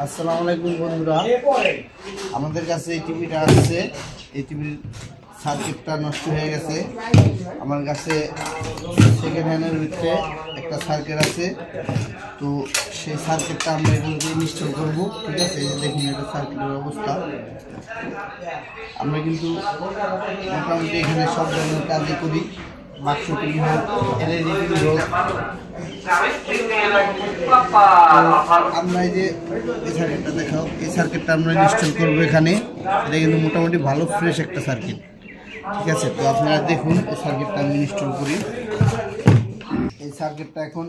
আসসালামু আলাইকুম বন্ধুরা, আমাদের কাছে এই টিভিটা আসছে। এই টিভির সার্কিটটা নষ্ট হয়ে গেছে। আমার কাছে সেকেন্ড হ্যান্ডের ভিতরে একটা সার্কিট আছে, তো সেই সার্কিটটা আমরা এগুলোতে ইনস্টল করবো। ঠিক আছে, এই যে দেখুন এটা সার্কিটের অবস্থা। আমরা কিন্তু মোটামুটি এখানে সব ধরনের কাজই করি, বাক্স টিভি হোক, এলইডি টিভি হোক। আমরা এই যে এই সার্কিটটা দেখাও, এই সার্কিটটা আমরা ইনস্টল করবো এখানে। এটা কিন্তু মোটামুটি ভালো ফ্রেশ একটা সার্কিট। ঠিক আছে, তো আপনারা দেখুন এই সার্কিটটা আমি ইনস্টল করি। এই সার্কিটটা এখন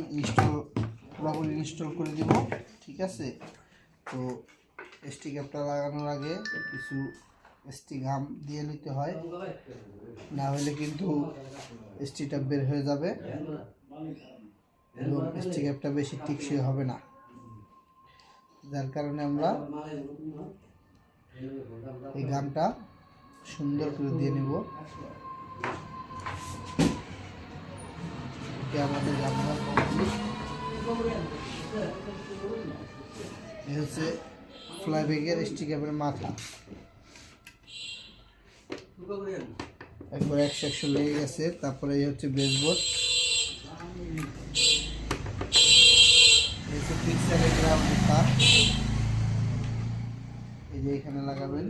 পুরোপুরি ইনস্টল করে দিব। ঠিক আছে, তো এসটি ক্যাপটা লাগানোর আগে কিছু এসটি গাম দিয়ে নিতে হয়, না হলে কিন্তু এসটিটা বের হয়ে যাবে এবং এসটি ক্যাপটা বেশি টিকসই হবে না। যার কারণে আমরা এই গামটা সুন্দর করে দিয়ে নিব। আমাদের গামটা এই হচ্ছে ফ্লাইব্যাগের এসটি ক্যাপের মাথা, একবার 100 লেগে গেছে। তারপরে এই হচ্ছে বেসবোর্ড, এই যে এখানে লাগাবেন।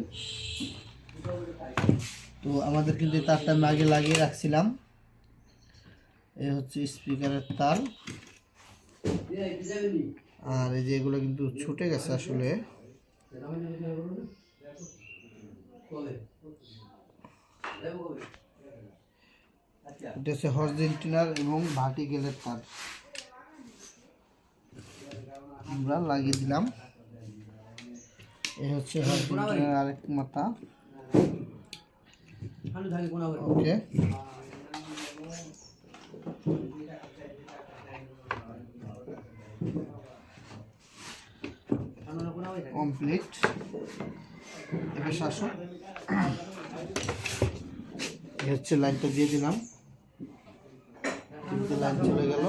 তো আমাদের কিন্তু এই তারটা আমি আগে লাগিয়ে রাখছিলাম। এই হচ্ছে স্পিকারের তার, আর এই যে এগুলো কিন্তু ছুটে গেছে আসলে। এটা হচ্ছে হরিজন্টাল এবং ভার্টিক্যালের তার আমরা লাগিয়ে দিলাম। এই হচ্ছে হরিজন্টালের আরেক মাথা। ওকে, কমপ্লিট। এবার শাসক এই হচ্ছে লাইনটা দিয়ে দিলাম, কিন্তু লাইন চলে গেল।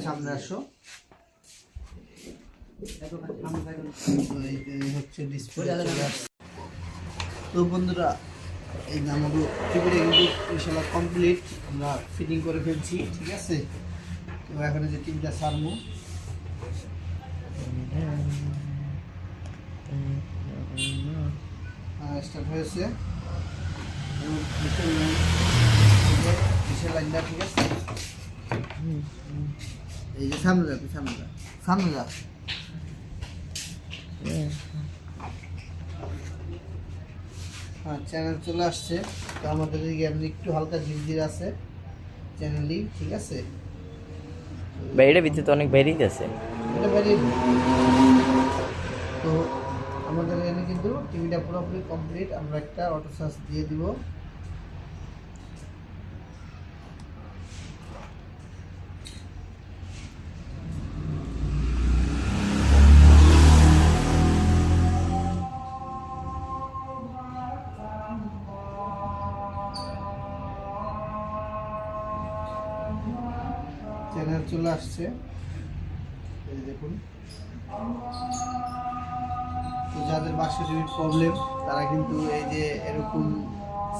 সামনে আসো, হচ্ছে ডিসপ্লে চলে আসছে। তো বন্ধুরা, এই আমাদের টিভিটা কিন্তু ইনশাআল্লাহ কমপ্লিট, আমরা ফিটিং করে ফেলছি। ঠিক আছে, তো এখন যে টিভিটা ছাড়বো। স্টার্ট হয়েছে লাইনটা। ঠিক আছে, এই যে সামনে যা, সামনে যা। হ্যাঁ, চ্যানেল চলে আসছে। তো আমাদের দিকে এমনি একটু হালকা ঝিরঝির আছে চ্যানেলই। ঠিক আছে, বাইরে ভিতরে তো অনেক বেরিয়ে গেছে। তো আমাদের এখানে কিন্তু টিভিটা পুরোপুরি কমপ্লিট। আমরা একটা অটো চার্জ দিয়ে দিব। চ্যানেল চলে আসছে, এই দেখুন। তো যাদের বাক্স টিভির প্রবলেম, তারা কিন্তু এই যে এরকম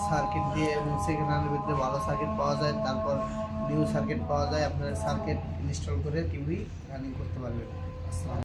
সার্কিট দিয়ে, এবং সেকেন্ড হ্যান্ডের ভিতরে ভালো সার্কিট পাওয়া যায়, তারপর নিউ সার্কিট পাওয়া যায়, আপনারা সার্কিট ইনস্টল করে টিভি রানিং করতে পারবেন। আসসালাম।